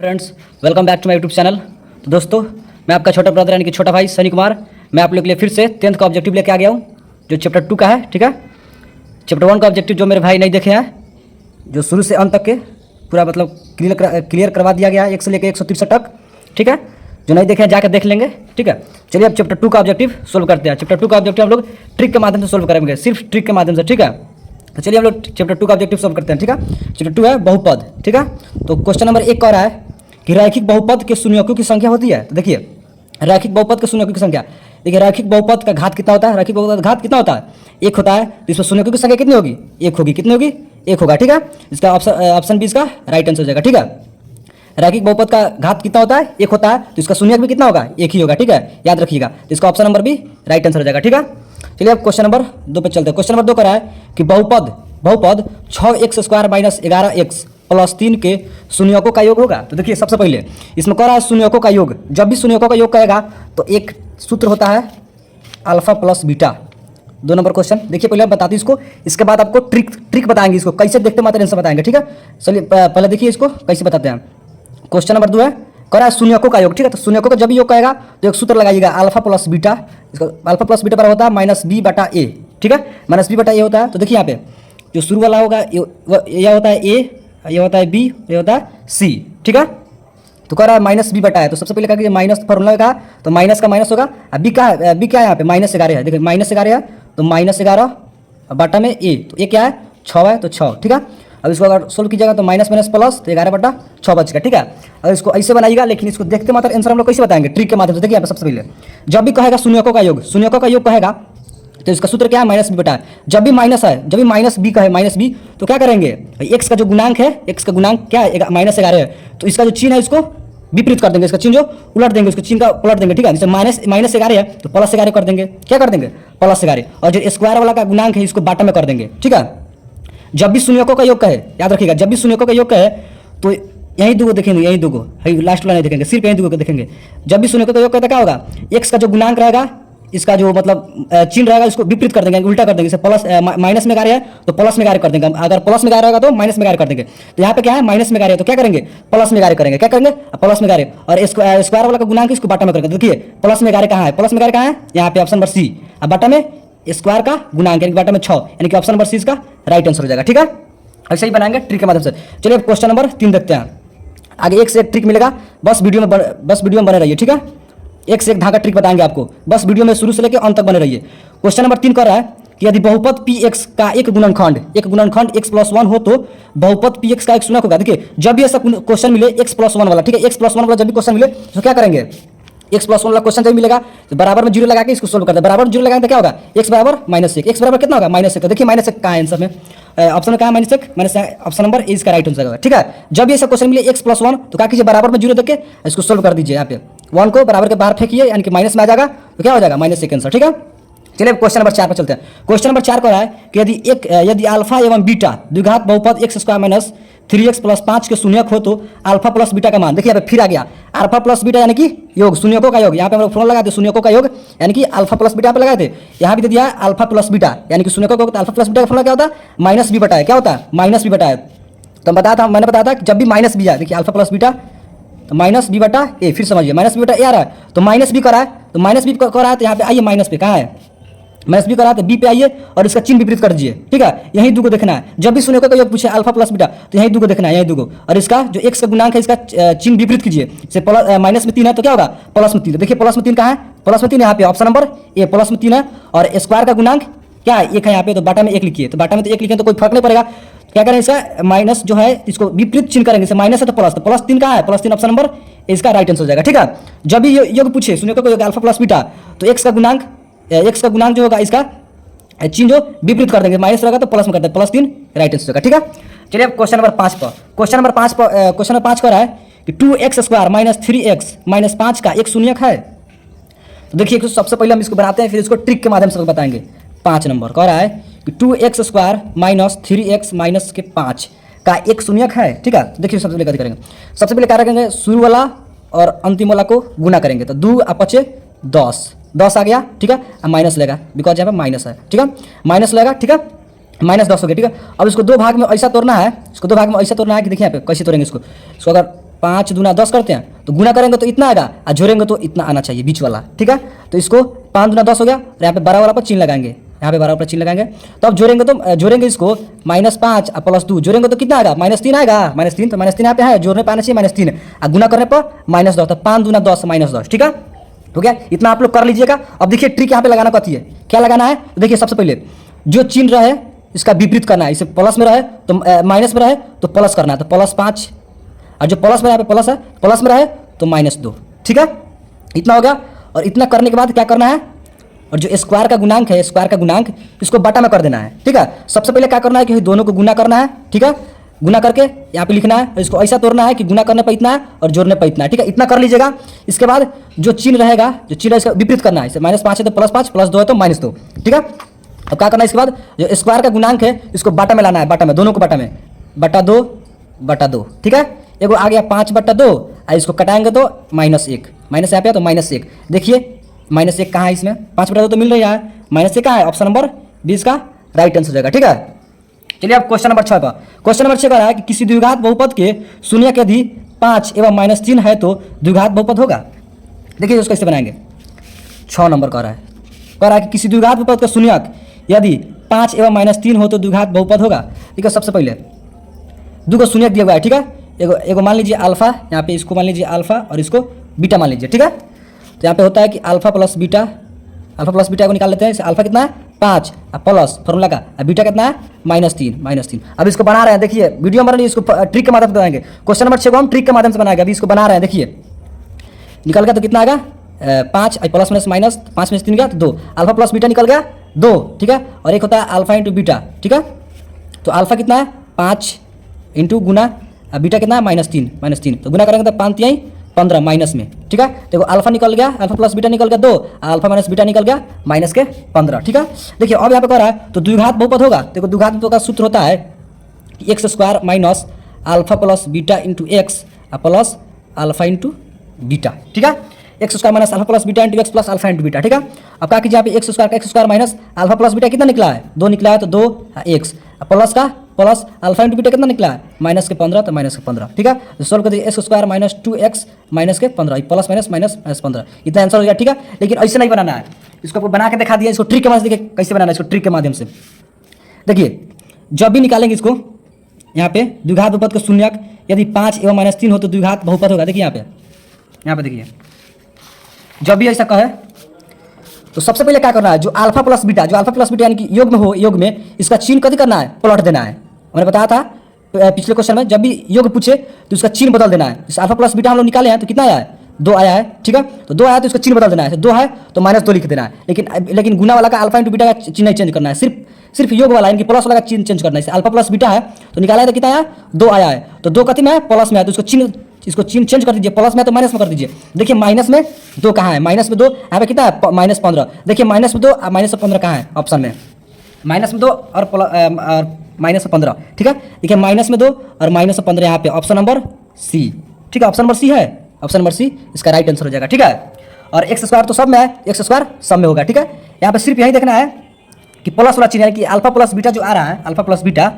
Friends, welcome back to my YouTube channel. तो दोस्तों, मैं आपका छोटा ब्रदर यानी कि छोटा भाई सनी कुमार। मैं आप लोग के लिए फिर से 10th का ऑब्जेक्टिव लेके आ गया हूँ, जो चैप्टर 2 का है। ठीक है, चैप्टर 1 का ऑब्जेक्टिव जो मेरे भाई नहीं देखे हैं, जो शुरू से अंत तक के पूरा मतलब क्लियर करवा दिया गया है, 1 से लेकर 163 तक। ठीक है, जो नहीं देखे हैं जाकर देख लेंगे। ठीक है, चलिए अब चैप्टर 2 का ऑब्जेक्टिव सोल्व करते हैं। चैप्टर 2 का ऑब्जेक्टिव हम लोग ट्रिक के माध्यम से सोल्व करेंगे, सिर्फ ट्रिक के माध्यम से। ठीक है, तो चलिए हम लोग चैप्टर 2 का ऑब्जेक्टिव सोल्व करते हैं। ठीक है, चैप्टर 2 है बहुपद। ठीक है, तो क्वेश्चन नंबर 1 कह रहा है कि रैखिक बहुपद के शून्यकों की संख्या होती है। तो देखिए, रैखिक बहुपद के शून्यकों की संख्या, देखिए रैखिक बहुपद का घात कितना होता है, रैखिक बहुपद का घात कितना होता है, 1 होता है। तो इसमें शून्यकों की संख्या कितनी होगी, 1 होगी। कितनी होगी, 1 होगा। ठीक है, इसका ऑप्शन बी इसका राइट आंसर हो जाएगा। ठीक है, रैखिक बहुपद का घात कितना होता है, 1 होता है, तो इसका शून्यक भी कितना होगा, 1 ही होगा। ठीक है, याद रखिएगा। तो इसका option number B right answer हो जाएगा। ठीक है, चलिए अब क्वेश्चन नंबर 2 पे चलते हैं। क्वेश्चन नंबर 2 कह रहा है कि बहुपद 6x² - 11x + 3 के शून्यकों का योग होगा। तो देखिए, सबसे पहले इसमें कह रहा है शून्यकों का योग। जब भी शून्यकों का योग कहेगा तो एक सूत्र होता है alpha plus beta. 2 number question देखिए, पहले आप बताते इसको, इसके बाद आपको ट्रिक बताएंगे, इसको कैसे देखते मात्र आंसर बताएंगे। ठीक है, चलिए पहले देखिए इसको कैसे बताते हैं। क्वेश्चन नंबर 2 है, कह रहा है शून्यकों का योग। ठीक है, तो शून्यकों का जब भी योग कहेगा तो एक सूत्र लगाइएगा अल्फा प्लस बीटा। इसका अल्फा प्लस बीटा बराबर होता है -b/a। ठीक है, -b/a होता है। तो देखिए यहाँ पे जो शुरू वाला होगा यह होता है a, ये होता है b, ये होता है c। ठीक है, तो कह रहा है -b/a है, तो सबसे पहले कहा कि माइनस फॉर्मूला का, तो माइनस का माइनस होगा। अब b क्या है यहाँ पे, -11 है। देखिए -11 है, तो -11 बटा में a, तो ये क्या है, 6 है, तो 6। ठीक है, अब इसको अगर सोल्व कीजिएगा तो माइनस प्लस, तो 11/6 बचेगा। ठीक है, अगर इसको ऐसे बनाइएगा, लेकिन इसको देखते मात्र आंसर हम लोग कैसे बताएंगे, ट्रिक के माध्यम से। देखिए यहाँ पे सबसे पहले जब भी कहेगा शून्यकों का योग कहेगा, तो इसका सूत्र क्या है, -b/a। जब भी माइनस है, जब भी -b का है, -b, तो क्या करेंगे, x का जो गुणांक है, x का गुणांक क्या है, -11 है, तो इसका जो चिन्ह है इसको विपरीत कर देंगे, इसका चिन्ह जो उलट देंगे, उसका चिन्ह का पलट देंगे। ठीक है, जैसे -11 है तो +11 कर देंगे। क्या कर देंगे, +11। और जो स्क्वायर वाला का गुणांक है इसको बाटा में कर देंगे। ठीक है, जब भी शून्यकों का योग कहे, याद रखिएगा, जब भी शून्यकों का योग कहे तो यही दो देखेंगे, यही दो लास्ट वाला नहीं देखेंगे, सिर्फ यही दो को देखेंगे। जब भी शून्यकों का योग कहता क्या होगा, x का जो गुणांक रहेगा, इसका जो मतलब चिन्ह रहेगा, इसको विपरीत कर देंगे, उल्टा कर देंगे। जैसे प्लस माइनस में कार्य है तो प्लस में कार्य कर देंगे, अगर प्लस में कार्य रहेगा तो माइनस में कार्य कर देंगे। तो यहाँ पे क्या है, माइनस में कार्य है, तो क्या करेंगे, प्लस में कार्य करेंगे। क्या करेंगे, प्लस में कार्य। और स्क्वायर वाला का गुणांक इसको बाटा में करेंगे। देखिए प्लस में कार्य कहाँ है, प्लस में कार्य कहाँ है, यहाँ पे ऑप्शन नंबर सी। अब बाटा में स्क्वायर का गुणांक यानी बाटा में 6, यानी कि ऑप्शन नंबर सी इसका राइट आंसर हो जाएगा। ठीक है, ऐसे ही बनाएंगे ट्रिक के माध्यम से। चलिए अब क्वेश्चन नंबर 3 देखते हैं। आगे एक से एक ट्रिक मिलेगा, बस वीडियो में बने रहिए। ठीक है, एक से एक धागा ट्रिक बताएंगे आपको, बस वीडियो में शुरू से लेकर अंत तक बने रहिए। क्वेश्चन नंबर 3 कह रहा है कि यदि बहुपद px का एक गुणनखंड x + 1 हो तो बहुपद px का एक शून्यक होगा। देखिए जब भी ऐसा क्वेश्चन मिले x + 1 वाला, ठीक है, x + 1 वाला जब भी क्वेश्चन मिले तो क्या करेंगे, x + 1 वाला क्वेश्चन जब मिलेगा तो बराबर में 0 लगा के इसको सोल्व करते हैं। बराबर 0 लगाएंगे तो क्या होगा, x बराबर -1, x बराबर कितना होगा, -1। तो देखिए -1 कहाँ है आंसर में, ऑप्शन में कहाँ है, -1, ऑप्शन नंबर ए इसका राइट आंसर होगा। ठीक है, जब भी ऐसा क्वेश्चन मिले x + 1 तो क्या कीजिए, बराबर में 0 देके इसको सोल्व कर दीजिए। यहाँ पे 1 को बराबर के बाहर फेंकिए, यानी कि माइनस में आ जाएगा, तो क्या हो जाएगा, -1 आंसर। ठीक है, चलिए क्वेश्चन नंबर 4 पर चलते हैं। क्वेश्चन नंबर 4 कह रहा है कि यदि अल्फा एवं बीटा द्विघात बहुपद x² - 3x + 5 के शून्यक हो तो अल्फा प्लस बीटा का मान। देखिए यहाँ पे फिर आ गया अल्फा प्लस बीटा, यानी कि योग, शून्यकों का योग। यहाँ पे हम लोग फॉर्मूला लगाए थे शून्यकों का योग, यानी कि अल्फा प्लस बीटा पे लगाए थे। यहाँ भी दे दिया अल्फा प्लस बीटा, यानी कि शून्यकों का योग। अल्फा प्लस बीटा का फॉर्मूला क्या होता है, -b/a। क्या होता है, -b/a। तो मैंने बताया था कि जब भी -b आए, देखिए अल्फा प्लस बीटा तो -b/a, फिर समझिए -b/a आ रहा है तो -b कर रहा है, तो -b कर रहा है, तो यहाँ पे आइए माइनस पे, कहाँ है, -b कर रहा है तो b पे आइए और इसका चिन्ह विपरीत कर दीजिए। ठीक है, यही दो को देखना है, जब भी शून्यकों का योग पूछे अल्फा प्लस बीटा तो यही दो को देखना है, यही दो को। और इसका जो x का गुणांक है इसका चिन्ह विपरीत कीजिए। जैसे -3 है तो क्या होगा, +3। देखिए +3 कहाँ है, +3 यहाँ पे ऑप्शन नंबर ए, +3 है। और स्क्वायर का गुणांक क्या है, 1 है यहाँ पे, तो बाटा में 1 लिखिए। तो बाटा में तो 1 लिखे तो कोई फर्क नहीं पड़ेगा। क्या करें, इसका माइनस जो है इसको विपरीत चिन्ह करेंगे, जैसे माइनस है तो प्लस, तो +3 कहाँ है, +3 ऑप्शन नंबर इसका राइट आंसर हो जाएगा। ठीक है, जब भी योग पूछे शून्यकों का योग अल्फा प्लस बीटा तो x का गुणांक जो होगा इसका चिन्ह जो विपरीत कर देंगे, माइनस रहेगा तो प्लस में कर देंगे, +3 राइट आंसर होगा। ठीक है, चलिए अब क्वेश्चन नंबर 5 पर। क्वेश्चन नंबर 5 कह रहा है कि 2x² - 3x - 5 का एक शून्यक है। तो देखिए सबसे पहले हम इसको बनाते हैं, फिर इसको ट्रिक के माध्यम से बताएंगे। 5 नंबर कह रहा है कि 2x² - 3x - 5 का एक शून्यक है। ठीक है, देखिए सबसे पहले क्या करेंगे, सबसे पहले क्या करेंगे, शुरू वाला और अंतिम वाला को गुना करेंगे, तो 2 × 5 = 10 आ गया। ठीक है, अब माइनस लेगा, बिकॉज यहाँ पे माइनस है। ठीक है, माइनस लेगा। ठीक है, -10 हो गया। ठीक है, अब इसको 2 भाग में ऐसा तोड़ना है, कि देखिए यहाँ पे कैसे तोड़ेंगे इसको अगर 5 दूना 10 करते हैं तो गुना करेंगे तो इतना आएगा और जोड़ेंगे तो इतना आना चाहिए बीच वाला, ठीक है। तो इसको 5 दूना 10 हो गया और यहाँ पे 12 वाला पर चिन्ह लगाएंगे, यहाँ पे 12 पर चिन्ह लगाएंगे। तो अब जोड़ेंगे तो जोड़ेंगे इसको -5 और +2 जोड़ेंगे तो कितना आएगा -3 आएगा, -3 तो -3 यहाँ पे है, जोड़ने पे आना चाहिए -3 और गुना करने पर -10 तो 5 दूना 10 -10, ठीक है। हो गया, इतना आप लोग कर लीजिएगा। अब देखिए ट्रिक यहाँ पे लगाना कथी है, क्या लगाना है तो देखिए सबसे पहले जो चिन्ह रहे इसका विपरीत करना है, इसे प्लस में रहे तो माइनस में रहे तो प्लस करना है, तो +5 और जो प्लस में यहाँ पे प्लस है प्लस में रहे तो -2, ठीक है। इतना हो गया और इतना करने के बाद क्या करना है, और जो स्क्वायर का गुणांक है, स्क्वायर का गुणांक इसको बटा में कर देना है, ठीक है। सबसे पहले क्या करना है कि दोनों को गुना करना है, ठीक है। गुना करके यहाँ पे लिखना है और इसको ऐसा तोड़ना है कि गुना करने पर इतना है और जोड़ने पर इतना है, ठीक है। इतना कर लीजिएगा। इसके बाद जो चिन्ह रहेगा, जो चिन्ह इसका विपरीत करना है, इसे -5 है तो +5, +2 है तो -2, ठीक है। अब क्या करना है, इसके बाद जो स्क्वायर का गुणांक है इसको बाटा में लाना है, बाटा में, दोनों को बाटा में, बटा 2, ठीक है। एगो आ गया 5/2 और इसको कटाएंगे तो -1, माइनस यहाँ पे तो -1, देखिए -1 कहाँ है इसमें, 5/2 तो मिल रही है, -1 कहाँ है, ऑप्शन नंबर 20 का राइट आंसर हो जाएगा, ठीक है। चलिए अब क्वेश्चन नंबर 6 पर, क्वेश्चन नंबर 6 का है कि किसी द्विघात बहुपद के शून्यक यदि 5 एवं -3 है तो द्विघात बहुपद होगा। देखिए उसको कैसे बनाएंगे, 6 नंबर कह रहा है कि किसी द्विघात बहुपद का शून्यक यदि 5 एवं -3 हो तो द्विघात बहुपद होगा। ठीक है, सबसे पहले दो शून्यक दिया हुआ है, ठीक है। एगो मान लीजिए अल्फा, यहाँ पे इसको मान लीजिए अल्फा और इसको बीटा मान लीजिए, ठीक है। तो यहाँ पे होता है कि अल्फा प्लस बीटा को निकाल लेते हैं। इसे अल्फा कितना है 5 और प्लस फॉर्मूला का, और बीटा कितना है -3। अब इसको बना रहे हैं, देखिए वीडियो में इसको ट्रिक के माध्यम से बनाएंगे। क्वेश्चन नंबर 6 को हम ट्रिक के माध्यम से बनाएंगे। अभी इसको बना रहे हैं, देखिए निकल गया तो कितना आएगा 5 प्लस माइनस 5 में 3 गया तो 2, अल्फा प्लस बीटा निकल गया 2, ठीक है। और एक होता है अल्फा इंटू बीटा, ठीक है। तो अल्फा कितना है 5 इंटू गुना बीटा कितना है -3 तो गुना करेंगे तो 5 यहीं 15 माइनस में, ठीक है। देखो अल्फा निकल गया, अल्फा प्लस बीटा निकल गया 2, अल्फा माइनस बीटा निकल गया -15, ठीक है। देखिए अब यहाँ पे कह रहा है तो द्विघात बहुपद होगा। देखो द्विघात बहुपद का सूत्र होता है कि x² minus alpha plus beta into x plus alpha into beta, ठीक है। x² minus alpha plus beta into x plus alpha into beta, ठीक है। अब क्या कीजिए यहाँ पे x² minus alpha plus beta कितना निकला है 2 निकला है तो 2 x प्लस का प्लस अल्फा इंटू बीटा कितना निकला है -15 तो -15, ठीक है। तो सोल्व कर दीजिए x² माइनस 2x -15 प्लस -15 इतना आंसर हो गया, ठीक है। लेकिन ऐसे नहीं बनाना है, इसको आपको बना के दिखा दिया। इसको ट्रिक के माध्यम से देखिए कैसे बनाना है, इसको ट्रिक के माध्यम से देखिए। जब भी निकालेंगे इसको यहाँ पे द्विघात बहुपद का शून्यक यदि 5 एवं -3 हो तो द्विघात बहुपद होगा। देखिए यहाँ पे देखिए जब भी ऐसा कहे तो सबसे पहले क्या करना है, जो अल्फा प्लस बीटा यानी कि योग में हो, योग में इसका चिन्ह कथी करना है पलट देना है। मैंने बताया था पिछले क्वेश्चन में, जब भी योग पूछे तो इसका चिन्ह बदल देना है। जैसे अल्फा प्लस बीटा हम लोग निकाले हैं तो कितना आया है 2 आया है, ठीक है। तो 2 आया तो इसका चिन्ह बदल देना है, 2 है तो -2 लिख देना है। लेकिन गुना वाला का अल्फा इंटू बीटा का चिन्ह नहीं चेंज करना है, सिर्फ योग वाला यानी कि प्लस वाला का चिन्ह चेंज करना है। अल्फा प्लस बीटा है तो निकाला है तो कितना आया 2 आया है, तो 2 कथी में है प्लस में है, तो इसको चिन्ह चेंज कर दीजिए, प्लस में तो माइनस में कर दीजिए। देखिए माइनस में 2 कहाँ है, -2 यहाँ पे कितना है -15। देखिए -2 और -15 कहाँ है ऑप्शन में, -2 और -15, ठीक है। देखिए -2 और -15 यहाँ पे ऑप्शन नंबर सी, ठीक है। ऑप्शन नंबर सी है, ऑप्शन नंबर सी इसका राइट आंसर हो जाएगा, ठीक है। और x² तो सब में है, x² सब में होगा, ठीक है। यहाँ पे सिर्फ यही देखना है कि प्लस वाला चिन्ह यानी कि अल्फा प्लस बीटा जो आ रहा है, अल्फा प्लस बीटा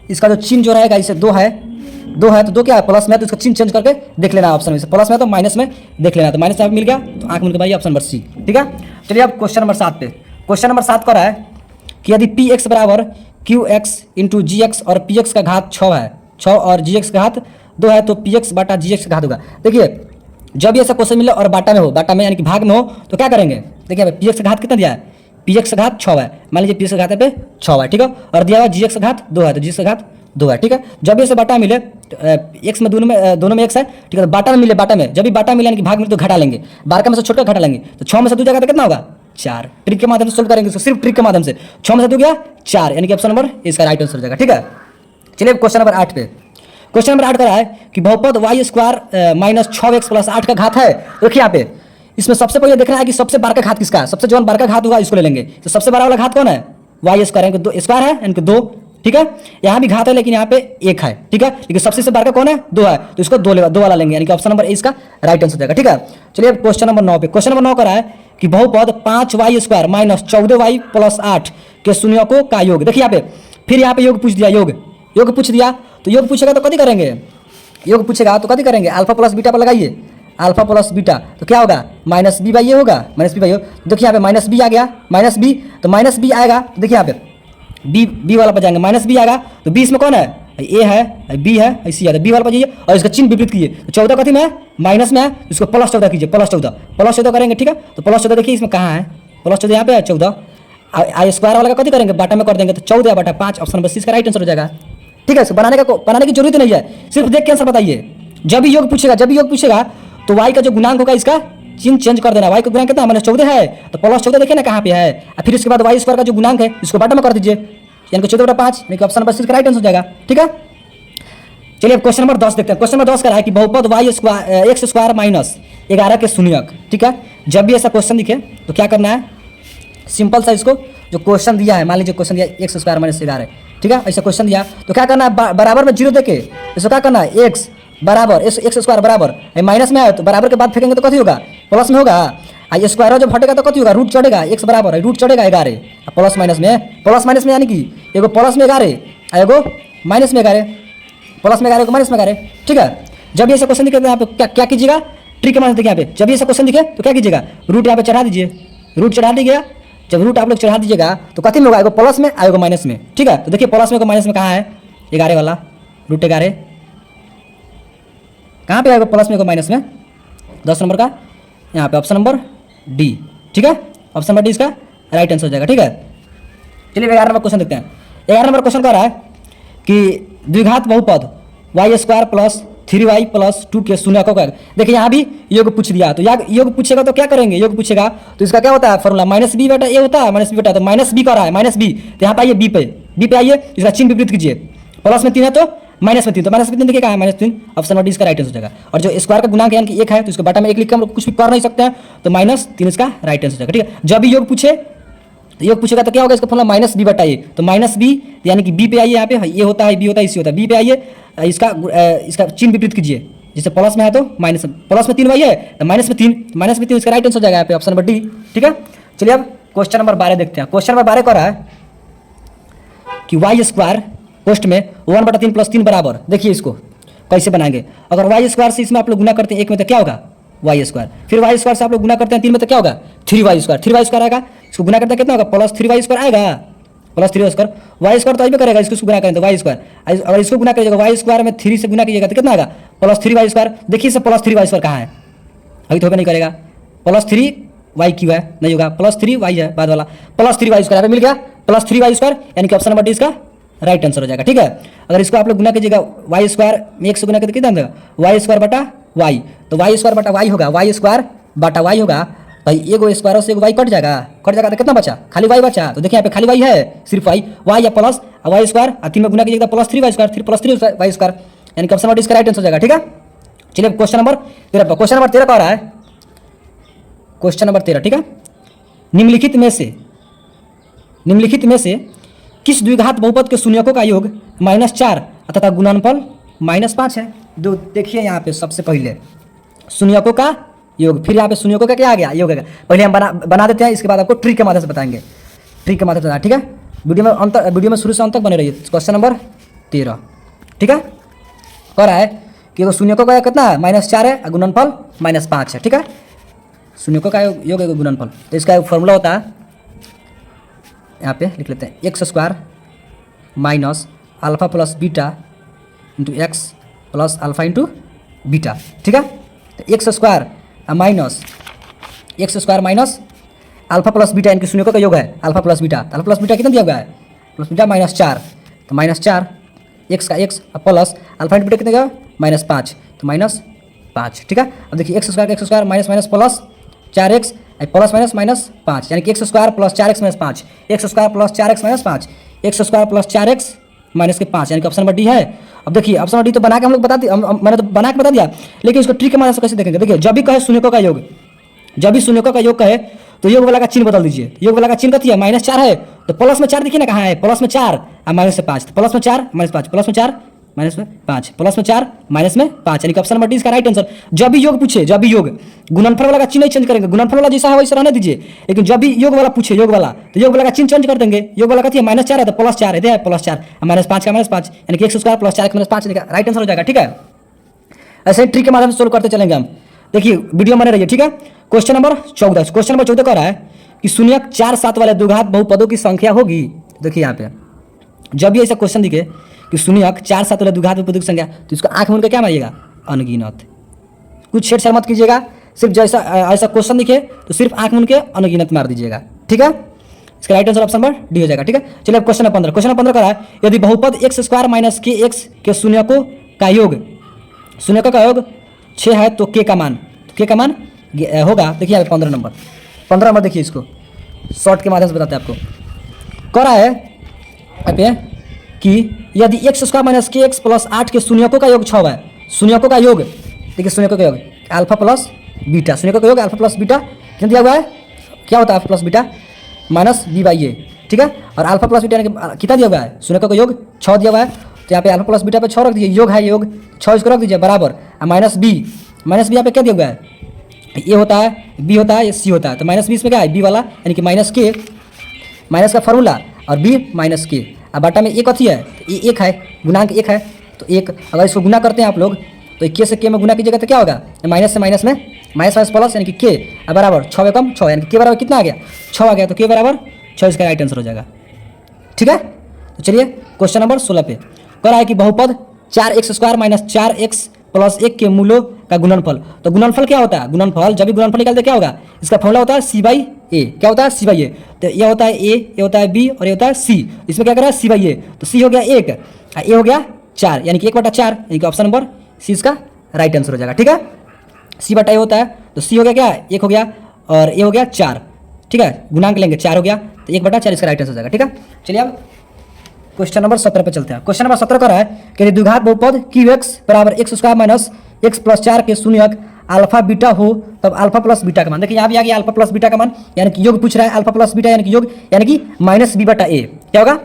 इसका जो चिन्ह जो रहेगा इसे 2 है तो 2 क्या है प्लस में, तो इसका चिन्ह चेंज करके देख लेना ऑप्शन में, प्लस में तो माइनस में देख लेना, तो माइनस यहाँ पे मिल गया तो आंख मिल गया भाई ऑप्शन नंबर सी, ठीक है। चलिए अब क्वेश्चन नंबर 7 पे। क्वेश्चन नंबर 7 का है कि यदि px बराबर qx इंटू gx और px का घात 6 है, 6 और gx का घात 2 है तो px बटा gx का घात होगा। देखिए जब भी ऐसा क्वेश्चन मिले और बाटा में यानी कि भाग में हो तो क्या करेंगे, देखिए px का घात कितना दिया है, px का घात 6 है, मान लीजिए px का घात पे 6 है, ठीक है। और दिया हुआ gx का घात 2 है तो gx का घात 2 है, ठीक है। जब भी ऐसे बाटा मिले एक्स में दोनों में x है, ठीक है। तो बाटा में मिले, जब भी बाटा मिले यानी कि भाग मिले तो घटा लेंगे, 12 में से छोड़कर घटा लेंगे, तो 6 में से 2 जाएगा तो कितना होगा 4। ट्रिक के माध्यम से सोल्व करेंगे इसको, सिर्फ ट्रिक के माध्यम से 6 में से 2 गया 4 यानी कि ऑप्शन नंबर इसका राइट आंसर हो जाएगा, ठीक है। चलिए क्वेश्चन नंबर 8 पे। क्वेश्चन नंबर 8 का है कि बहुपद y² माइनस 6x प्लस 8 का घात है। देखिए यहाँ पे इसमें सबसे पहले देखना है कि सबसे बड़ा घात किसका है, सबसे जो बड़ा घात होगा इसको ले लेंगे। तो सबसे बड़ा वाला घात कौन है y² यानी कि 2 स्क्वायर है यानी कि 2, ठीक है। यहाँ भी घात है लेकिन यहाँ पे 1 है, ठीक है। लेकिन सबसे से बड़ा कौन है 2 है तो इसको 2 वाला लेंगे यानी कि ऑप्शन नंबर ए इसका राइट आंसर हो जाएगा, ठीक है। चलिए अब क्वेश्चन नंबर 9 पे। क्वेश्चन नंबर 9 का है कि बहुपद 5y² माइनस 14y प्लस 8 के शून्यकों का योग। देखिए यहाँ पे फिर यहाँ पे योग पूछ दिया, योग पूछ दिया तो योग पूछेगा तो कथी करेंगे, योग पूछेगा तो कभी करेंगे अल्फा प्लस बीटा पर लगाइए, अल्फा प्लस बीटा तो क्या होगा माइनस बी बाई ये होगा, माइनस बी बाई ये। देखिए यहाँ पे माइनस बी आ गया, माइनस बी तो माइनस बी आएगा तो देखिए यहाँ पे बी वाला पर जाएंगे, माइनस बी आएगा तो बी इसमें कौन है ए है, बी है, ऐसी आता है बी वाला पर जाइए और इसका चिन्ह विपरीत कीजिए। तो 14 कथी में है माइनस में है, इसको प्लस 14 कीजिए, प्लस 14 करेंगे ठीक है। तो प्लस 14 देखिए इसमें कहाँ है, प्लस 14 यहाँ पे है 14, आई स्क्वायर वाला का कथी करेंगे बाटा में कर देंगे तो 14/5 ऑप्शन नंबर सी का राइट आंसर हो जाएगा ठीक है। बनाने की जरूरत नहीं है, सिर्फ देख के आंसर बताइए। जब भी योग पूछेगा तो वाई का जो गुणांक होगा इसका चिन्ह चेंज कर देना, वाई का गुणांक कितना है -14 है तो प्लस 14 देखिए ना कहाँ पे है, और फिर इसके बाद वाई स्क्वायर का जो गुणांक है इसको बाटा में कर दीजिए, यानी कि 14/5 यानी कि ऑप्शन नंबर सी का राइट आंसर हो जाएगा ठीक है। चलिए अब क्वेश्चन नंबर 10 देखते हैं। क्वेश्चन नंबर 10 का है कि बहुपद Y square X square minus 11 के शून्यक ठीक है। जब भी ऐसा क्वेश्चन दिखे तो क्या करना है, सिंपल सा इसको जो क्वेश्चन दिया है, मान लीजिए क्वेश्चन दिया एक्स स्क्वायर माइनस 11 ठीक है, ऐसा क्वेश्चन दिया तो क्या करना है बराबर में जीरो देके इसको क्या करना है एक्स बराबर एक्स स्क्वायर बराबर माइनस में है तो बराबर के बाद फेंकेंगे तो कथी होगा प्लस में होगा, आई स्क्वायर जब हटेगा तो कथी होगा रूट चढ़ेगा, एक्स बराबर है रूट चढ़ेगा 11 प्लस माइनस में यानी कि एगो प्लस में 11 एगो माइनस में 11, प्लस में 11 को माइनस में 11 ठीक है। जब ऐसा क्वेश्चन दिखे तो यहाँ पे क्या कीजिएगा ट्रिक के माध्यम से, यहाँ पे जब ऐसा क्वेश्चन दिखे तो क्या कीजिएगा रूट यहाँ पे चढ़ा दीजिए, रूट चढ़ा दीजिएगा। जब रूट आप लोग चढ़ा दीजिएगा तो कथी में होगा एगो प्लस में आएगा माइनस में ठीक है। तो देखिए प्लस में को माइनस में कहाँ है 11 वाला रूट 11 कहाँ पे आएगा प्लस में को माइनस में 10 नंबर का यहाँ पे ऑप्शन नंबर डी ठीक है, ऑप्शन नंबर डी इसका राइट आंसर हो जाएगा ठीक है। चलिए 11 नंबर क्वेश्चन देखते हैं। 11 नंबर क्वेश्चन कह रहा है कि द्विघात बहुपद Y square plus 3y plus 2 के शून्यकों का, देखिए यहाँ भी योग पूछ दिया तो योग पूछेगा तो क्या करेंगे, योग पूछेगा तो इसका क्या होता है फॉर्मूला माइनस बी बटा ए होता है, माइनस बी बटा तो माइनस बी कर रहा है माइनस बी तो यहाँ पे आइए बी पे आइए, इसका चिन्ह विपरीत कीजिए, प्लस में 3 है तो माइनस में 3 तो माइनस में 3 देखिए कहाँ है -3, ऑप्शन नंबर डी इसका राइट आंसर हो जाएगा। और जो स्क्वायर का गुणांक यानी कि 1 है तो इसको बटा में 1 लिख के हम लोग कुछ भी कर नहीं सकते हैं तो -3 इसका राइट आंसर हो जाएगा ठीक है। जब भी योग पूछे तो योग पूछेगा तो क्या होगा इसका फॉर्मूला माइनस बी बटा ए, तो माइनस बी यानी कि बी पे आइए, यहाँ पे ये होता है बी होता है सी होता है, बी पे आइए इसका चिन्ह विपरीत कीजिए, जैसे प्लस में है तो माइनस, प्लस में 3 वाई है तो माइनस में 3 इसका राइट आंसर हो जाएगा यहाँ पे ऑप्शन नंबर डी ठीक है। चलिए अब क्वेश्चन नंबर 12 देखते हैं। क्वेश्चन नंबर 12 कह रहा है कि वाई स्क्वायर पोस्ट में 1/3 + 3 बराबर, देखिए इसको कैसे बनाएंगे, अगर वाई स्क्वायर से इसमें आप लोग गुना करते हैं 1 में तो क्या होगा वाई स्क्वायर, फिर वाई स्क्वायर से आप लोग गुना करते हैं 3 में तो क्या होगा 3y स्क्वायर आएगा, इसको गुना करते हैं कितना होगा +3y स्क्वायर आएगा, +3y स्क्वायर, वाई स्क्वायर तो अभी करेगा, इसको गुना करेंगे तो वाई स्क्वायर, अगर इसको गुना करिएगा वाई स्क्वायर में 3 से गुना कीजिएगा तो कितना आएगा +3y स्क्वायर। देखिए इसे +3y स्क्वायर कहाँ है, अभी तो नहीं करेगा, +3y क्यों है नहीं होगा, +3y है बाद वाला, +3y स्क्वायर मिल गया +3y स्क्वायर यानी कि ऑप्शन नंबर डी इसका राइट आंसर हो जाएगा ठीक है। अगर इसको आप लोग गुना कीजिएगा वाई स्क्वायर में 1 से गुना करके कितना देगा वाई स्क्वायर बटा वाई, तो वाई स्क्वायर बटा वाई होगा, वाई स्क्वायर बटा वाई होगा भाई, एगो स्क्वायर से एगो वाई कट जाएगा तो कितना बचा खाली वाई बचा, तो देखिए यहाँ पे खाली वाई है सिर्फ वाई या प्लस वाई स्क्वायर 3 में गुना कीजिएगा +3y स्क्वायर, फिर +3y स्क्वायर यानी कि ऑप्शन नंबर इसका राइट आंसर हो जाएगा ठीक है। चलिए क्वेश्चन नंबर 13 क्वेश्चन नंबर 13 कह रहा है, क्वेश्चन नंबर 13 ठीक है, निम्नलिखित में से किस द्विघात बहुपद के शून्यकों का योग -4 तथा गुणनफल -5 है। दो देखिए यहाँ पे सबसे पहले शून्यकों का योग, फिर यहाँ पे शून्यकों का क्या आ गया योग है, पहले हम बना देते हैं, इसके बाद आपको ट्रिक के माध्यम से बताएंगे, ट्रिक के माध्यम से ठीक है। वीडियो में शुरू से अंत तक बने रहिए। क्वेश्चन नंबर 13 ठीक है, कह रहा है कि शून्यकों का कितना है -4 है, गुणनफल -5 है ठीक है। शून्यकों का योग है गुणनफल, तो इसका फॉर्मूला होता है यहाँ पे लिख लेते हैं x square minus alpha plus beta into x plus alpha into beta ठीक है। तो x square minus alpha plus beta इनके शून्यकों का योग है alpha plus beta, alpha plus beta कितना दिया हुआ है प्लस बीटा -4, तो -4 एक्स का x plus alpha into beta कितना दिया -5 तो -5 ठीक है। अब देखिए x square minus plus 4x plus -5 यानी कि x square plus 4x - 5, x square plus 4x - 5, x square plus 4x - 5 यानी कि ऑप्शन नंबर डी है। अब देखिए ऑप्शन नंबर डी तो बना के हम लोग मैंने तो बना के बता दिया, लेकिन इसको ट्रिक के माध्यम से कैसे देखेंगे। देखिए जब भी कहे शून्यकों का योग, जब भी शून्यकों का योग कहे तो योग वाला का चिन्ह बदल दीजिए, योग वाला का चिन्ह कथी है -4 है तो प्लस में 4 देखिए ना कहाँ है प्लस में 4 और माइनस से 5, प्लस में 4 -5 प्लस में 4 -5 प्लस में 4 -5 यानी कि ऑप्शन नंबर डी इसका राइट आंसर। जब भी योग पूछे, जब भी योग गुणनफल वाला का चिन्ह नहीं चेंज करेंगे, गुणनफल वाला जैसा है वैसा रहने दीजिए, लेकिन जब भी योग वाला पूछे योग वाला तो योग वाला का चिन्ह चेंज कर देंगे। योग वाला कथी है -4 है तो +4 है +4 -5 का -5 यानी कि x square plus 4 -5 right answer हो जाएगा ठीक है। ऐसे ही ट्रिक के माध्यम से सोल्व करते चलेंगे हम। देखिए वीडियो बने रहिए, ठीक है। क्वेश्चन नंबर 14, क्वेश्चन नंबर 14 कह रहा है कि शून्यक 4 7 वाले द्विघात बहुपदों की संख्या होगी। देखिए यहाँ पे जब भी ऐसा क्वेश्चन दिखे कि शून्यक 4 7 वाले द्विघात बहुपदों की संख्या, तो इसको आंख मूंद के क्या मारिएगा, अनगिनत। कुछ छेड़छाड़ मत कीजिएगा, सिर्फ जैसा ऐसा क्वेश्चन दिखे तो सिर्फ आंख मूंद के अनगिनत मार दीजिएगा, ठीक है। इसका right answer option number D हो जाएगा, ठीक है। चलिए अब क्वेश्चन नंबर 15, क्वेश्चन नंबर 15 कह रहा है यदि बहुपद x स्क्वायर माइनस के एक्स के शून्यकों का योग, शून्यकों का योग 6 है तो k का मान, होगा। देखिए यहाँ पे 15 नंबर देखिए, इसको शॉर्ट के माध्यम से बताते हैं आपको। कह रहा है यहाँ पे कि यदि x स्क्वायर माइनस के एक्स प्लस 8 के शून्यकों का योग 6 है, शून्यकों का योग, देखिए शून्यकों का योग अल्फा प्लस बीटा, शून्यकों का योग अल्फा प्लस बीटा कितना दिया हुआ है, क्या होता है alpha plus beta minus B by A, ठीक है। और अल्फा प्लस बीटा कितना दिया हुआ है, शून्यकों का योग 6 दिया हुआ है, तो यहाँ पे अल्फा प्लस बीटा पे 6 रख दीजिए, योग है योग 6, इसको रख दीजिए बराबर, माइनस बी यहाँ पे क्या दिया हुआ है, ए होता है, बी होता है, सी होता है, तो माइनस बी इसमें क्या है, बी वाला यानी कि माइनस के, माइनस का फॉर्मूला और बी माइनस के। अब बाटा में एक अथी है तो ये एक है, गुणांक एक है, तो एक अगर इसको गुना करते हैं आप लोग तो के से के में गुना कीजिएगा तो क्या होगा, माइनस से माइनस में माइनस प्लस यानी कि के बराबर 6 कम 6 यानी कि के बराबर कितना आ गया, 6 आ गया, तो के बराबर 6 इसका राइट आंसर हो जाएगा, ठीक है। तो चलिए क्वेश्चन नंबर 16 पे कह रहा है कि बहुपद 4x square minus 4x plus 1 के मूलों का गुणनफल। तो गुणनफल क्या होता है, गुणनफल जब भी गुणनफल निकालते क्या होगा, इसका फॉर्मूला होता है c बाई ए, क्या होता है c बाई ए, तो ये होता है a, ये होता है b और ये होता है c, इसमें क्या करा है c बाई ए, तो c हो गया 1 और a हो गया 4 यानी कि 1/4 यानी कि ऑप्शन नंबर c इसका राइट आंसर हो जाएगा, ठीक है। c/a होता है तो c हो गया क्या, 1 हो गया और a हो गया 4, ठीक है, गुणांक लेंगे 4 हो गया तो 1/4 इसका राइट आंसर हो जाएगा, ठीक है। चलिए अब क्वेश्चन नंबर 17 पे चलते हैं। क्वेश्चन नंबर 17 कर रहा है कि द्विघात बहुपद QX बराबर x square minus x plus 4 के शून्यक अल्फा बीटा हो तब अल्फा प्लस बीटा का मान। देखिए यहाँ भी आ गया अल्फा प्लस बीटा का मान, यानी कि योग पूछ रहा है अल्फा प्लस बीटा यानी कि योग यानी कि माइनस बी बटा ए, क्या होगा,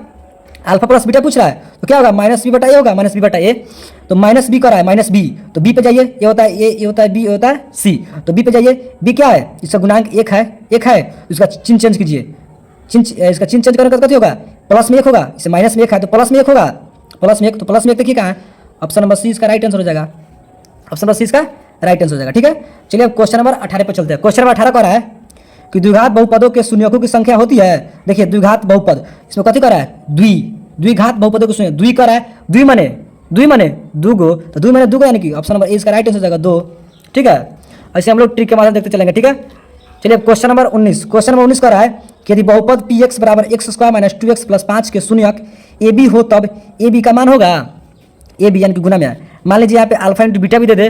अल्फा प्लस बीटा पूछ रहा है तो क्या होगा, माइनस बी बटा ए होगा, माइनस बी बटा ए, तो माइनस बी कर रहा है माइनस बी, तो बी पे जाइए, ये होता है ए, ये होता है बी, ये होता है सी, तो बी पे जाइए, बी क्या है, इसका गुणांक 1 है, इसका चिन्ह चेंज कीजिए, इसका चिन्ह चेंज करने का कथी होगा, प्लस में 1 होगा, इसे माइनस में 1 है तो प्लस में 1 होगा, प्लस में 1, तो प्लस में 1 देखिए कहाँ है, ऑप्शन नंबर सी इसका राइट आंसर हो जाएगा, ऑप्शन नंबर सी इसका राइट आंसर हो जाएगा, ठीक है। चलिए अब क्वेश्चन नंबर 18 पे चलते हैं। क्वेश्चन नंबर 18 कह रहा है कि द्विघात बहुपदों के शून्यकों की संख्या होती है। देखिए द्विघात बहुपद, इसमें कथी कर रहा है, द्विघात बहुपदों के शून्य, द्वि कर रहा है, द्वि माने दूगो, तो द्वि माने दूगो यानी कि ऑप्शन नंबर ए इसका राइट आंसर हो जाएगा 2, ठीक है। ऐसे हम लोग ट्रिक के माध्यम देखते चलेंगे, ठीक है। चलिए क्वेश्चन नंबर 19, क्वेश्चन नंबर 19 कह रहा है कि यदि बहुपद px बराबर x square minus 2x plus 5 के शून्यक ए बी हो तब ए बी का मान होगा, ए बी यानी कि गुना में है, मान लीजिए यहाँ पे अल्फा इंटू बीटा भी दे दे,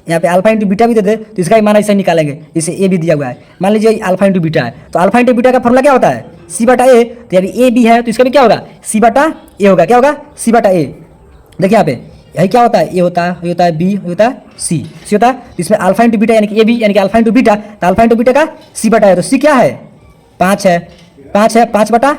यहाँ पे अल्फा इंटू बीटा भी दे दे, तो इसका ही मान ऐसे निकालेंगे, इसे ए बी दिया हुआ है, मान लीजिए अल्फा इंटू बीटा है, तो अल्फा इंटू बीटा का फॉर्मूला क्या होता है, सी बटा ए, तो अभी ए बी है तो इसका भी क्या होगा, सी बटा ए होगा, क्या होगा, सी बटा ए। देखिए यहाँ पे यही क्या होता है, ए होता है, ये होता है बी, होता है सी होता है, तो इसमें अल्फा इंटू बीटा यानी कि ए बी यानी कि अल्फा इंटू बीटा, तो अल्फा इंटू बीटा का सी बटा है, तो सी क्या है, 5 है, 5 बटा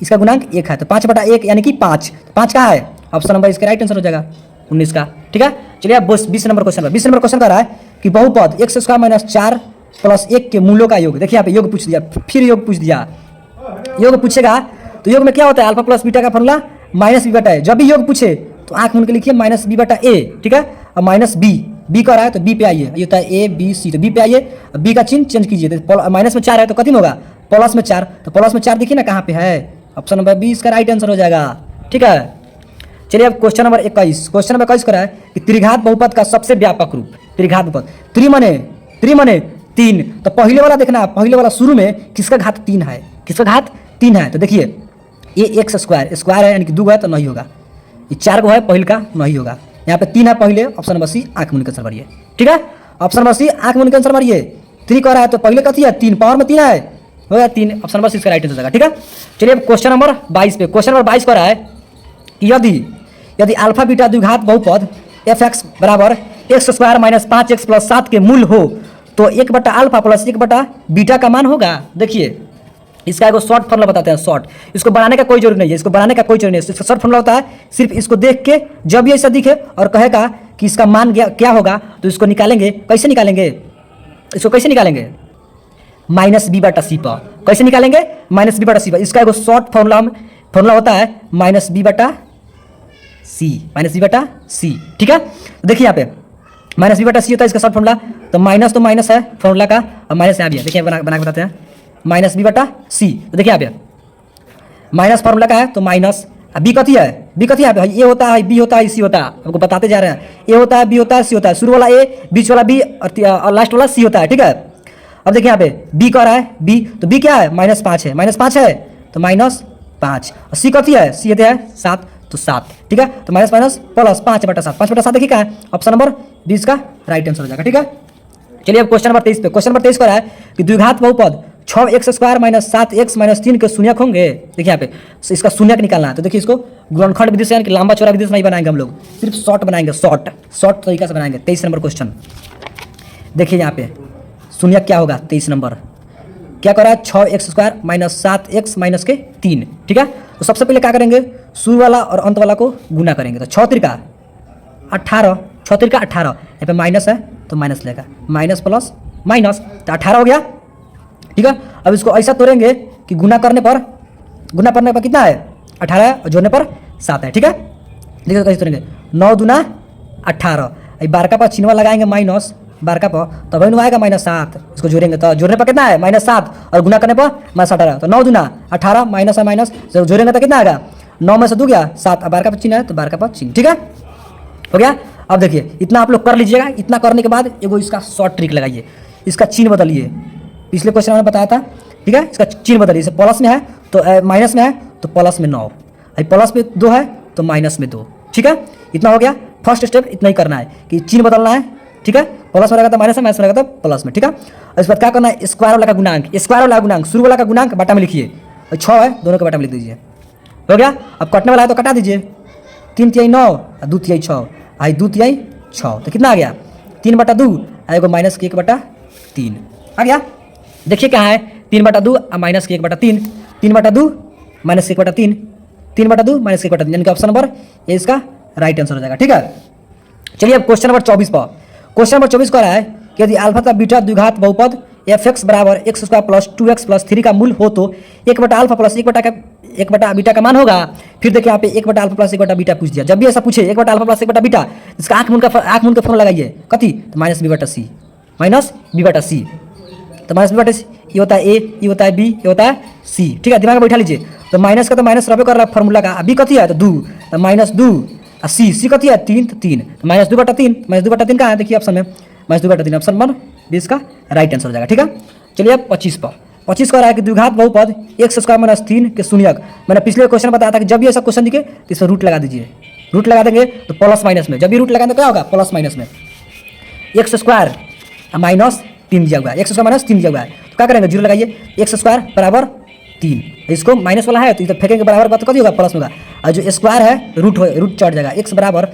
इसका गुणांक 1 है, तो 5 बटा 1 यानी कि 5 कहाँ है, ऑप्शन नंबर इसका राइट आंसर हो जाएगा 19 का, ठीक है। चलिए अब 20 नंबर क्वेश्चन पर, 20 नंबर क्वेश्चन कर रहा है कि बहुपद x स्क्वायर माइनस 4 प्लस 1 के मूलों का योग। देखिए यहाँ पे योग पूछ दिया, फिर योग पूछ दिया, योग पूछेगा तो योग में क्या होता है, अल्फा प्लस बीटा का फॉर्मूला माइनस बी बटा ए, जब भी योग पूछे तो आंख मूंद के लिखिए माइनस बी बटा ए, ठीक है, और माइनस बी कर रहा है तो बी पे आइए, ये होता है ए बी सी, तो बी पे आइए, बी का चिन्ह चेंज कीजिए, तो माइनस में 4 है तो कथी में होगा, प्लस में 4, तो प्लस में 4 देखिए ना कहाँ पे है, ऑप्शन नंबर बी इसका राइट आंसर हो जाएगा, ठीक है। चलिए अब क्वेश्चन नंबर 21, क्वेश्चन नंबर 21 करा है कि त्रिघात बहुपद का सबसे व्यापक रूप, त्रिघात बहुपद, त्रि माने 3, तो पहले वाला देखना, पहले वाला शुरू में किसका घात 3 है, किसका घात 3 है, तो देखिए ये एक्स स्क्वायर है यानी कि 2 है तो नहीं होगा, ये 4 है पहले का नहीं होगा, यहाँ पे 3 है पहले, ऑप्शन नंबर सी आंख मूंद के आंसर मारिए, ठीक है, ऑप्शन नंबर सी आंख मूंद के आंसर मारिए, 3 कह रहा है तो पहले कथी है 3, पावर में 3 है, हो गया 3, ऑप्शन नंबर सी इसका राइट आंसर हो जाएगा, ठीक है। चलिए अब क्वेश्चन नंबर 22 पे, क्वेश्चन नंबर 22 कह रहा है कि यदि अल्फा बीटा द्विघात बहुपद एफ एक्स बराबर x square minus 5x plus 7 के मूल हो तो 1 बटा अल्फा प्लस 1 बटा बीटा का मान होगा। देखिए इसका एक शॉर्ट फॉर्मूला बताते हैं, शॉर्ट, इसको बनाने का कोई जरूरत नहीं है, इसको बनाने का कोई जरूरत नहीं है, इसका शॉर्ट फॉर्मूला होता है सिर्फ इसको देख के जब ये ऐसा दिखे और कहेगा कि इसका मान क्या होगा तो इसको निकालेंगे, कैसे निकालेंगे, इसको कैसे निकालेंगे, माइनस बी बटा सी पर, कैसे निकालेंगे, माइनस बी बटा सी पर, इसका एक शॉर्ट फॉर्मूला होता है माइनस बी बटा सी, ठीक है। देखिए यहाँ पे माइनस बी बटा सी होता है इसका शॉर्ट फॉर्मूला। तो माइनस है फॉर्मूला का, और माइनस यहाँ भी है, देखिए बना के बताते हैं। माइनस बी बटा सी, तो देखिए यहाँ पे माइनस फॉर्मूला का है, तो माइनस बी कथी है, बी कथी यहाँ पे ए होता है, बी होता है, सी होता है, आपको बताते जा रहे हैं। ए होता है, बी होता है, सी होता है, शुरू वाला ए, बीच वाला बी और लास्ट वाला सी होता है, ठीक है। अब देखिए यहाँ पे बी कह रहा है बी, तो बी क्या है, -5 है, -5 है तो -5, और सी कथी है, सी होता है 7, तो 7, ठीक है। तो माइनस प्लस 5/7, 5/7 देखिए क्या है, ऑप्शन नंबर 20 का राइट आंसर हो जाएगा, ठीक है। चलिए अब क्वेश्चन नंबर 23 पे। क्वेश्चन नंबर 23 कह रहा है कि द्विघात बहुपद 6x² - 7x - 3 के शून्यक होंगे। देखिए यहाँ पे इसका शून्यक निकालना है, तो देखिए इसको गुणनखंड विधि से, यानी कि लंबा चौड़ा विधि से नहीं बनाएंगे हम लोग, सिर्फ शॉर्ट बनाएंगे, शॉर्ट तरीका से बनाएंगे। 23 नंबर क्वेश्चन देखिए यहाँ पे शून्यक क्या होगा। 23 नंबर क्या कर रहा है, 6x² - 7x - 3, ठीक है। तो सबसे पहले क्या करेंगे, शुरू वाला और अंत वाला को गुना करेंगे, तो 6 त्रिका 18, 6 त्रिका 18, यहाँ पे माइनस है तो माइनस लेगा, माइनस प्लस माइनस, तो 18 हो गया, ठीक है। अब इसको ऐसा तोड़ेंगे कि गुना करने पर कितना है, 18 है, और जोड़ने पर 7 है, ठीक है। देखिए कैसे तोड़ेंगे, 9 दूना 18, बार का पर चिन्ह लगाएंगे माइनस, बार का पर तब तो आएगा -7, इसको जोड़ेंगे तो जोड़ने पर कितना है -7, और गुना करने पर -18, तो 9 दूना 18 माइनस है माइनस, जब जोड़ेंगे तो कितना आएगा, 9 में से 2 गया 7, अब बार का पर चिन्ह है तो बार का पर चिन्ह, ठीक है, हो गया। अब देखिए इतना आप लोग कर लीजिएगा। इतना करने के बाद एगो इसका शॉर्ट ट्रिक लगाइए, इसका चिन्ह बदलिए, पिछले क्वेश्चन में बताया था, ठीक है। इसका चिन्ह बदलिए, इसे प्लस में है तो माइनस में है तो प्लस में 9, प्लस में 2 है तो माइनस में 2, ठीक है। इतना हो गया। फर्स्ट स्टेप इतना ही करना है कि चिन्ह बदलना है, ठीक है। प्लस में रहेगा तो माइनस में, माइनस में रहेगा तो प्लस में, ठीक है। और इसके बाद क्या करना है, स्क्वायर वाला का गुणांक, शुरू वाला का गुणांक बटा में लिखिए, और 6 है दोनों के बटा में लिख दीजिए, हो गया। अब कटने वाला है तो कटा दीजिए, 3 तिहाई 9 और 2 तिहाई 6, 2 तिहाई 6, तो कितना आ गया, 3/2, एगो -1/3 आ गया। देखिए क्या है, 3/2 और -1/3, 3/2 -1/3, 3/2 -1/3, यानी कि ऑप्शन नंबर ए इसका राइट आंसर हो जाएगा, ठीक है। चलिए अब क्वेश्चन नंबर 24 पर। क्वेश्चन नंबर 24 कह रहा है कि यदि अल्फा तथा बीटा द्विघात बहुपद fx = x² + 2x + 3 का मूल हो तो 1/α + 1/बीटा का मान होगा। फिर देखिए यहाँ पे 1/α + 1/बीटा पूछ दिया। जब भी ऐसा पूछे 1/α + 1/बीटा, इसका आँख मूल का फॉर्मूला लगाइए, कथी, तो -b/c, तो -b/c, ये होता है a, ये होता है b, ये होता है c, ठीक है। दिमाग में बैठा लीजिए। तो माइनस का तो माइनस रबे कर रहा है फॉर्मूला का, b कथी है तो 2, तो -2, और c कथी है 3, तो 3, -2/3 कहाँ है, देखिए ऑप्शन में -2/3, ऑप्शन नंबर 20 का राइट आंसर हो जाएगा, ठीक है। चलिए अब 25 पर। 25 कह रहा है कि द्विघात बहुपद x² - 3 के शून्यक। मैंने पिछले क्वेश्चन बताया था कि जब भी ऐसा क्वेश्चन दिखे तो इसमें रूट लगा दीजिए, रूट लगा देंगे तो प्लस माइनस में, जब भी रूट लगाएंगे तो क्या होगा, प्लस माइनस में, x² -3 दिया हुआ है, x² -3 दिया हुआ है, तो क्या करेंगे, 0 लगाइए, x² = 3, इसको माइनस वाला है तो इधर फेंकेंगे बराबर बात, तो कभी होगा प्लस होगा, और जो स्क्वायर है रूट चढ़ जाएगा, x बराबर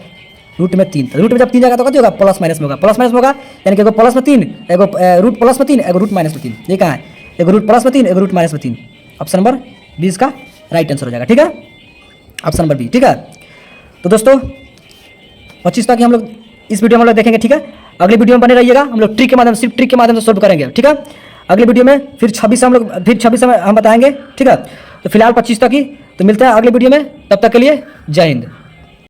रूट में 3, रूट में जब 3 जाएगा तो कभी होगा, प्लस माइनस में होगा, प्लस माइनस में होगा, यानी कि एगो प्लस में 3, एगो रूट प्लस में 3, एगो रूट माइनस में 3, ये कहाँ है, एगो रूट प्लस में 3, एगो रूट माइनस में 3, ऑप्शन नंबर 20 का राइट आंसर हो जाएगा, ठीक है, ऑप्शन नंबर बी, ठीक है। तो दोस्तों 25 तक हम लोग इस वीडियो में हम लोग देखेंगे, ठीक है। अगली वीडियो में बने रहिएगा, हम लोग सिर्फ ट्रिक के माध्यम से सोल्व करेंगे, ठीक है। अगली वीडियो में फिर 26 में हम बताएंगे, ठीक है। तो फिलहाल 25 तक ही, तो मिलते हैं अगले वीडियो में, तब तक के लिए जय हिंद।